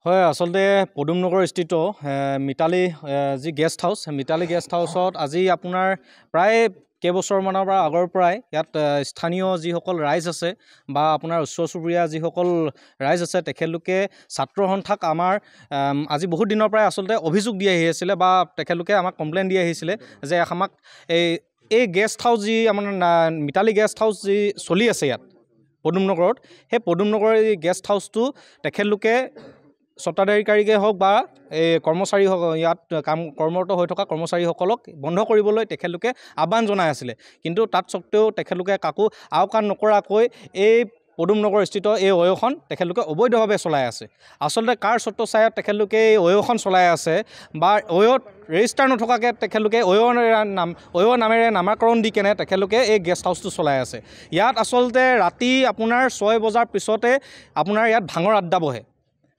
হয় আসলতে পদুমনগৰ স্থিত মিতালী যি গেষ্ট হাউচ মিতালী গেষ্ট হাউচত আজি আপোনাৰ প্ৰায় কেইবছৰমানৰ পৰা আগৰ পৰাই ইয়াত স্থানীয় যিসকল ৰাইজ আছে বা আপোনাৰ ওচৰ চুবুৰীয়া যিসকল ৰাইজ আছে তেখেতলোকে ছাত্ৰ সন্থাক আমাৰ আজি বহুত দিনৰ পৰাই আসলতে অভিযোগ দি আহি আছিলে বা তেখেতলোকে আমাক কমপ্লেইন দি আহিছিলে যে আমাক এই গেষ্ট হাউচ যি আমাৰ মিতালী গেষ্ট হাউচ যি চলি আছে ইয়াত পদুমনগৰত সেই পদুমনগৰৰ এই গেষ্ট হাউচটো তেখেতলোকে স্বত্বাধিকাৰীকে হওক বা এই কৰ্মচাৰী ইয়াত কৰ্মৰত হৈ থকা কৰ্মচাৰীসকলক বন্ধ কৰিবলৈ তেখেতলোকে আহ্বান জনাই আছিলে কিন্তু তাত সত্ত্বেও তেখেতলোকে কাকো আওকাণ নকৰাকৈ এই পদুমনগৰ স্থিত এই অয়খন তেখেতলোকে অবৈধভাৱে চলাই আছে আসলতে কাৰ চত্বচায়াত তেখেতলোকে এই অয়খন চলাই আছে বা অয়ত ৰেজিষ্টাৰ নথকাকৈ তেখেতলোকে অয় নামেৰে নামাকৰণ দি কেনে তেখেতলোকে এই গেষ্ট হাউচটো চলাই আছে ইয়াত আচলতে ৰাতি আপোনাৰ 6 বজাৰ পিছতে আপোনাৰ ইয়াত ভাঙৰ আড্ডা বহে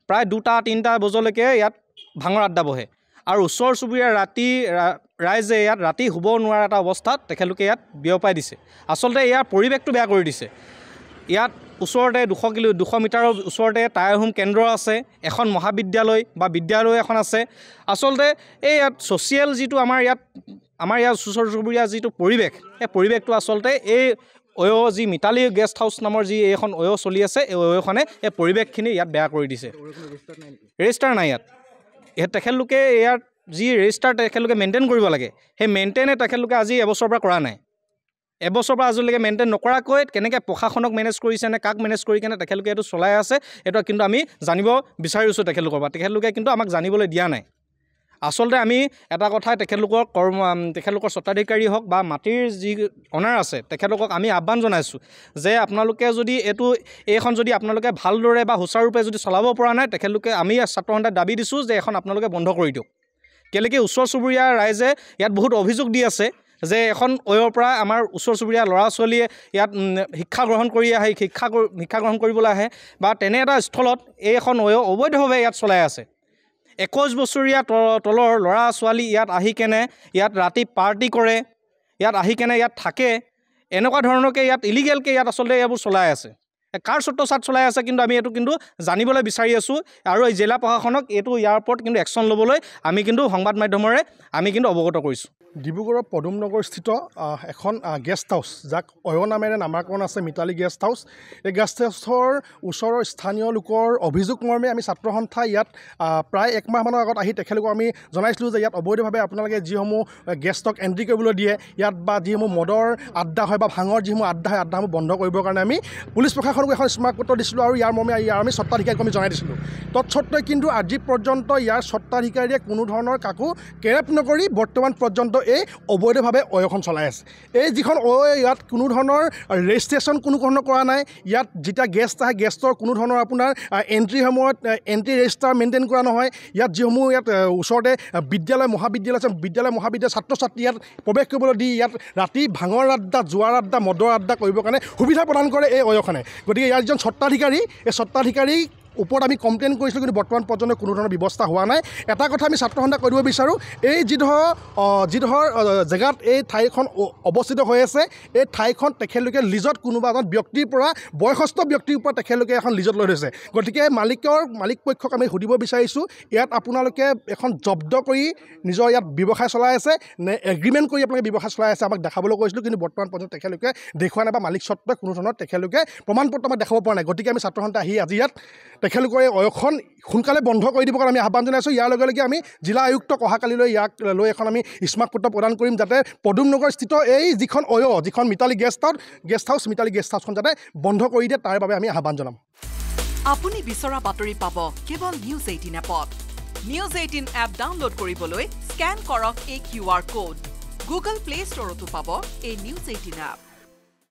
প্ৰায় 2-3 বজালৈকে ইয়াত ভাঙৰ আড্ডা বহে আৰু ওচৰ চুবুৰীয়া ৰাইজে ইয়াত ৰাতি শুব নোৱাৰা এটা অৱস্থাত তেখেতলোকে ইয়াত বিয়পাই দিছে আসলতে ইয়াৰ পৰিৱেশটো বেয়া কৰি দিছে ইয়াত ওচৰতে 200 মিটাৰৰ ওচৰতে টায়াৰ হোম কেন্দ্ৰ আছে এখন মহাবিদ্যালয় বা বিদ্যালয় এখন আছে আসলতে এই ইয়াত ছ'চিয়েল যিটো আমাৰ ইয়াত ওচৰ চুবুৰীয়া যিটো পৰিৱেশ এই পৰিৱেশটো আসলতে এই অয় যি মিতালী গেষ্ট হাউচ নামৰ যি এখন অয় চলি আছে এই অয়খনে এই পৰিৱেশখিনি ইয়াত বেয়া কৰি দিছে ৰেজিষ্টাৰ নাই ইয়াত তেখেতলোকে ইয়াত যি ৰেজিষ্টাৰ তেখেতলোকে মেইনটেইন কৰিব লাগে সেই মেইনটেইনে তেখেতলোকে আজি এবছৰৰ পৰা কৰা নাই এবছৰৰ পৰা আজিলৈকে মেইনটেইন নকৰাকৈ কেনেকৈ প্ৰশাসনক মেনেজ কৰিছে নে কাক মেনেজ কৰি কেনে তেখেতলোকে এইটো চলাই আছে এইটো কিন্তু আমি জানিব বিচাৰিছোঁ তেখেতলোকৰ পৰা তেখেতলোকে কিন্তু আমাক জানিবলৈ দিয়া নাই আসলতে আমি এটা কথাই তেখেতলোকৰ স্বত্বাধিকাৰী হওক বা মাটিৰ যি অনাৰ আছে তেখেতলোকক আমি আহ্বান জনাইছোঁ যে আপোনালোকে যদি এইখন যদি আপোনালোকে ভালদৰে বা সুচাৰুৰূপে যদি চলাব পৰা নাই তেখেতলোকে আমি ছাত্ৰ সন্থাই দাবী দিছোঁ যে এখন আপোনালোকে বন্ধ কৰি দিয়ক কেলেকি ওচৰ চুবুৰীয়া ৰাইজে ইয়াত বহুত অভিযোগ দি আছে যে এখন অয়ৰ পৰা আমাৰ ওচৰ চুবুৰীয়া ল'ৰা ছোৱালীয়ে ইয়াত শিক্ষা গ্ৰহণ কৰি আহে শিক্ষা গ্ৰহণ কৰিবলৈ আহে বা তেনে এটা স্থলত এইখন অয় অবৈধভাৱে ইয়াত চলাই আছে 21 বছৰীয়া তলৰ ল'ৰা ছোৱালী ইয়াত আহি কেনে ইয়াত ৰাতি পাৰ্টি কৰে ইয়াত আহি কেনে ইয়াত থাকে এনেকুৱা ধৰণৰকৈ ইয়াত ইলিগেলকৈ ইয়াত আচলতে এইবোৰ চলাই আছে কাৰ চত্বচাত চলাই আছে কিন্তু আমি এইটো কিন্তু জানিবলৈ বিচাৰি আছোঁ আৰু এই জিলা প্ৰশাসনক ইয়াৰ ওপৰত কিন্তু একশ্যন ল'বলৈ আমি কিন্তু সংবাদ মাধ্যমেৰে আমি কিন্তু অৱগত কৰিছোঁ ডিব্ৰুগড়ৰ পদুমনগৰ স্থিত এখন গেষ্ট হাউচ যাক অয় নামেৰে নামাকৰণ আছে মিতালী গেষ্ট হাউচ এই গেষ্ট হাউচৰ ওচৰৰ স্থানীয় লোকৰ অভিযোগ মৰ্মে আমি ছাত্ৰ সন্থা ইয়াত প্ৰায় 1 মাহমানৰ আগত আহি তেখেতলোকক আমি জনাইছিলোঁ যে ইয়াত অবৈধভাৱে আপোনালোকে যিসমূহ গেষ্টক এণ্ট্ৰি কৰিবলৈ দিয়ে ইয়াত বা যিসমূহ মদৰ আড্ডা হয় বা ভাঙৰ যিসমূহ আড্ডা হয় আড্ডাসমূহ বন্ধ কৰিবৰ কাৰণে আমি পুলিচ প্ৰশাসনক এখন স্মাৰক পত্ৰ দিছিলোঁ আৰু ইয়াৰ মৰ্মে আমি স্বত্বাধিকাৰীক আমি জনাই দিছিলোঁ তৎসত্ত্বেও কিন্তু আজি পৰ্যন্ত ইয়াৰ স্বত্বাধিকাৰীয়ে কোনো ধৰণৰ কাকো কেৰেপ নকৰি বৰ্তমান পৰ্যন্ত এই অবৈধভাৱে অয়খন চলাই আছে এই যিখন অয় ইয়াত কোনো ধৰণৰ ৰেজিষ্ট্ৰেশ্যন কোনো ধৰণৰ কৰা নাই ইয়াত যেতিয়া গেষ্ট আহে গেষ্টৰ কোনো ধৰণৰ আপোনাৰ এণ্ট্ৰি সময়ত এণ্ট্ৰি ৰেজিষ্টাৰ মেইনটেইন কৰা নহয় ইয়াত যিসমূহ ইয়াত ওচৰতে বিদ্যালয় মহাবিদ্যালয় আছে বিদ্যালয় মহাবিদ্যালয় ছাত্ৰ ছাত্ৰী ইয়াত প্ৰৱেশ কৰিবলৈ দি ইয়াত ৰাতি ভাঙৰ আড্ডা জোৱাৰ আড্ডা মদৰ আড্ডা কৰিবৰ কাৰণে সুবিধা প্ৰদান কৰে এই অয়খনে গতিকে ইয়াৰ যিজন স্বত্বাধিকাৰী এই স্বত্বাধিকাৰী ওপৰত আমি কমপ্লেইন কৰিছিলোঁ কিন্তু বৰ্তমান পৰ্যন্ত কোনো ধৰণৰ ব্যৱস্থা হোৱা নাই এটা কথা আমি ছাত্ৰ সন্থাক কৰিব বিচাৰোঁ এই যিডোখৰ জেগাত এই ঠাইখন অৱস্থিত হৈ আছে এই ঠাইখন তেখেতলোকে লিজত কোনোবা এজন ব্যক্তিৰ পৰা বয়সস্থ ব্যক্তিৰ পৰা তেখেতলোকে এখন লিজত লৈ থৈছে গতিকে মালিক পক্ষক আমি সুধিব বিচাৰিছোঁ ইয়াত আপোনালোকে এখন জব্দ কৰি নিজৰ ইয়াত ব্যৱসায় চলাই আছে নে এগ্ৰিমেণ্ট কৰি আপোনালোকে ব্যৱসায় চলাই আছে আমাক দেখাবলৈ কৈছিলোঁ কিন্তু বৰ্তমান পৰ্যন্ত তেখেতলোকে দেখুওৱা নাই বা মালিক স্বত্বই কোনো ধৰণৰ তেখেতলোকে প্ৰমাণপত্ৰ আমাক দেখাব পৰা নাই গতিকে আমি ছাত্ৰ সন্থা আহি আজি ইয়াত তেখেতলোকৰ এই অয়খন সোনকালে বন্ধ কৰি দিবৰ কাৰণে আমি আহ্বান জনাইছোঁ ইয়াৰ লগে লগে আমি জিলা আয়ুক্তক অহাকালিলৈ ইয়াক লৈ এখন আমি স্মাৰক পত্ৰ প্ৰদান কৰিম যাতে পদুমনগৰ স্থিত এই যিখন যিখন Mitali guest house Mitali guest হাউচখন যাতে বন্ধ কৰি দিয়ে তাৰ বাবে আমি আহ্বান জনাম আপুনি বিচৰা বাতৰি পাব কেৱল নিউজ 18 এপত নিউজ 18 এপ ডাউনলোড কৰিবলৈ স্কেন কৰক এই QR কোড গুগল প্লে ষ্টৰতো পাব এই নিউজ 18 এপ